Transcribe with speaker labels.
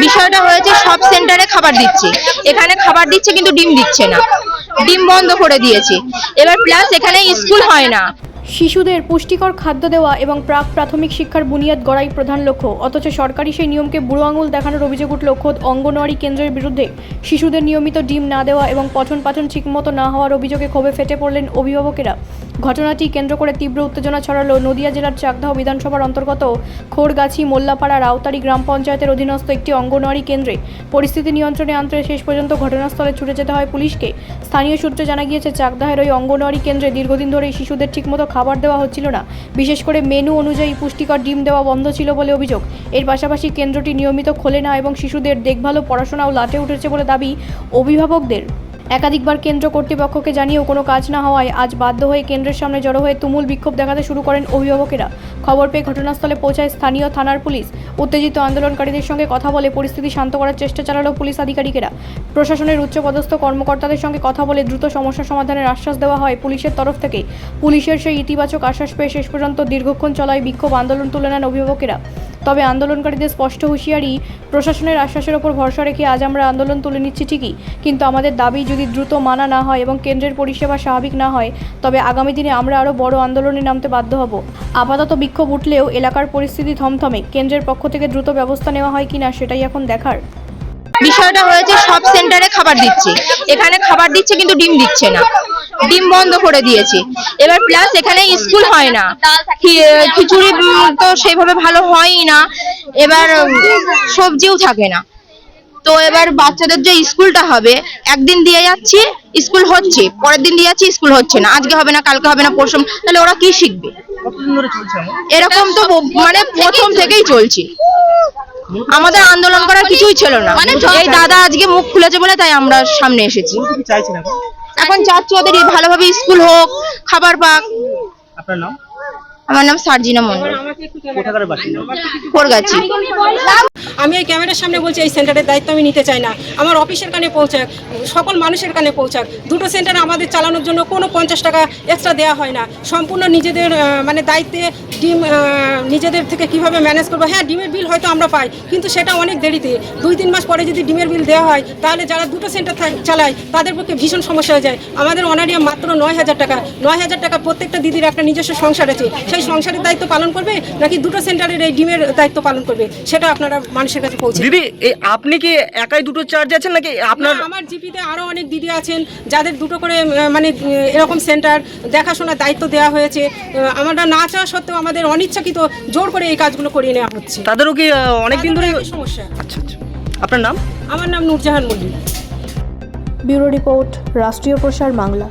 Speaker 1: বিষয়টা হয়েছে সব সেন্টারে খাবার দিচ্ছে, এখানে খাবার দিচ্ছে কিন্তু ডিম দিচ্ছে না, ডিম বন্ধ করে দিয়েছে। এবার প্লাস এখানে স্কুল হয় না।
Speaker 2: শিশুদের পুষ্টিকর খাদ্য দেওয়া এবং প্রাক প্রাথমিক শিক্ষার বুনিয়াদ গড়াই প্রধান লক্ষ্য, অথচ সরকারি সেই নিয়মকে বুড়ো আঙুল দেখানোর অভিযোগ উঠল খোদ অঙ্গনওয়াড়ি কেন্দ্রের বিরুদ্ধে। শিশুদের নিয়মিত ডিম না দেওয়া এবং পঠন পাঠন ঠিকমতো না হওয়ার অভিযোগে ক্ষোভে ফেটে পড়লেন অভিভাবকেরা। ঘটনাটি কেন্দ্র করে তীব্র উত্তেজনা ছড়ালো নদিয়া জেলার চাকদাহ বিধানসভার অন্তর্গত খোরগাছি মোল্লাপাড়া রাউতারি গ্রাম পঞ্চায়েতের অধীনস্থ একটি অঙ্গনওয়াড়ি কেন্দ্রে। পরিস্থিতি নিয়ন্ত্রণে আনতে শেষ পর্যন্ত ঘটনাস্থলে ছুটে যেতে হয় পুলিশকে। স্থানীয় সূত্রে জানা গিয়েছে, চাকদাহের ওই অঙ্গনওয়াড়ি কেন্দ্রে দীর্ঘদিন ধরে শিশুদের ঠিকমতো খাবার দেওয়া হচ্ছিল না, বিশেষ করে মেনু অনুযায়ী পুষ্টিকর ডিম দেওয়া বন্ধ ছিল বলে অভিযোগ। এর পাশাপাশি কেন্দ্রটি নিয়মিত খোলে না এবং শিশুদের দেখভাল ও পড়াশোনাও লাটে উঠেছে বলে দাবি অভিভাবকদের। একাধিকবার কেন্দ্র কর্তৃপক্ষকে জানিয়েও কোনো কাজ না হওয়ায় আজ বাধ্য হয়ে কেন্দ্রের সামনে জড়ো হয়ে তুমুল বিক্ষোভ দেখাতে শুরু করেন অভিভাবকেরা। খবর পেয়ে ঘটনাস্থলে পৌঁছায় স্থানীয় থানার পুলিশ। উত্তেজিত আন্দোলনকারীদের সঙ্গে কথা বলে পরিস্থিতি শান্ত করার চেষ্টা চালালো পুলিশ আধিকারিকেরা। প্রশাসনের উচ্চপদস্থ কর্মকর্তাদের সঙ্গে কথা বলে দ্রুত সমস্যা সমাধানের আশ্বাস দেওয়া হয় পুলিশের তরফ থেকে। পুলিশের সেই ইতিবাচক আশ্বাস পেয়ে শেষ পর্যন্ত দীর্ঘক্ষণ চলায় বিক্ষোভ আন্দোলন তুলে নেন অভিভাবকেরা। তবে আন্দোলনকারীদের স্পষ্ট হুঁশিয়ারি, প্রশাসনের আশ্বাসের ওপর ভরসা রেখে আজ আমরা আন্দোলন তুলে নিচ্ছি ঠিকই, কিন্তু আমাদের দাবি যদি দ্রুত মানা না হয় এবং কেন্দ্রের পরিষেবা স্বাভাবিক না হয়, তবে আগামী দিনে আমরা আরও বড় আন্দোলনে নামতে বাধ্য হব। আপাতত বিক্ষোভ উঠলেও এলাকার পরিস্থিতি থমথমে। কেন্দ্রের পক্ষ থেকে দ্রুত ব্যবস্থা নেওয়া হয় কিনা সেটাই এখন দেখার।
Speaker 1: বিষয়টা হয়েছে সব সেন্টারে খাবার দিচ্ছে, এখানে খাবার দিচ্ছে কিন্তু ডিম দিচ্ছে না, ডিম বন্ধ করে দিয়েছে। এবার প্লাস এখানে স্কুল হয় না, খিচুড়ি তো সেইভাবে ভালো হয়ই না, এবার সবজিও থাকে না। তো এবার বাচ্চাদের যে স্কুলটা হবে, একদিন দিয়ে যাচ্ছি স্কুল হচ্ছে, পরের দিন দিয়ে যাচ্ছি স্কুল হচ্ছে না, আজকে হবে না, কালকে হবে না, পরশু, তাহলে ওরা কি শিখবে? এরকম তো মানে প্রথম থেকেই চলছে। আমাদের আন্দোলন করার কিছুই ছিল না, এই দাদা আজকে মুখ খুলেছে বলে তাই আমরা সামনে এসেছি। এখন চাচ্ছি ওদের ভালোভাবে স্কুল হোক, খাবার পাক।
Speaker 3: আপনার নাম?
Speaker 1: আমার নাম সার্জিনা মন্ডল,
Speaker 3: কোথাকার বাসিন্দা?
Speaker 1: খোরগাছি।
Speaker 4: আমি এই ক্যামেরার সামনে বলছি, এই সেন্টারের দায়িত্ব আমি নিতে চাই না। আমার অফিসের কানে পৌঁছাক, সকল মানুষের কানে পৌঁছাক। দুটো সেন্টার আমাদের চালানোর জন্য কোনো 50 টাকা এক্সট্রা দেওয়া হয় না, সম্পূর্ণ নিজেদের মানে দায়িত্বে। ডিম নিজেদের থেকে কিভাবে ম্যানেজ করবো। হ্যাঁ, ডিমের বিল হয়তো আমরা পাই, কিন্তু সেটা অনেক দেরিতে। 2-3 মাস পরে যদি ডিমের বিল দেওয়া হয়, তাহলে যারা দুটো সেন্টার চালায় তাদের পক্ষে ভীষণ সমস্যা হয়ে যায়। আমাদের অনারিয়া মাত্র 9,000 টাকা। 9,000 টাকা প্রত্যেকটা দিদির একটা নিজস্ব সংসার আছে, সেই সংসারের দায়িত্ব পালন করবে নাকি দুটো সেন্টারের এই ডিমের দায়িত্ব পালন করবে, সেটা আপনারা মানুষের কাছে পৌঁছে
Speaker 3: দিদি। আপনি কি একাই দুটো চার্জ আছেন নাকি আপনার?
Speaker 4: আমার জিপিতে আরো অনেক দিদি আছেন যাদের দুটো করে মানে এরকম সেন্টার দেখাশোনার দায়িত্ব দেওয়া হয়েছে। আমরা না চাওয়া সত্ত্বেও আমাদের অনিচ্ছাকৃত জোর করে এই কাজগুলো করিয়ে নেওয়া হচ্ছে।
Speaker 3: তাদেরও কি অনেকদিন ধরে
Speaker 4: সমস্যা?
Speaker 3: আচ্ছা আচ্ছা। আপনার নাম?
Speaker 4: আমার নাম নূরজাহান মল্লিক।
Speaker 2: ব্যুরো রিপোর্ট, রাষ্ট্রীয় প্রসার বাংলা।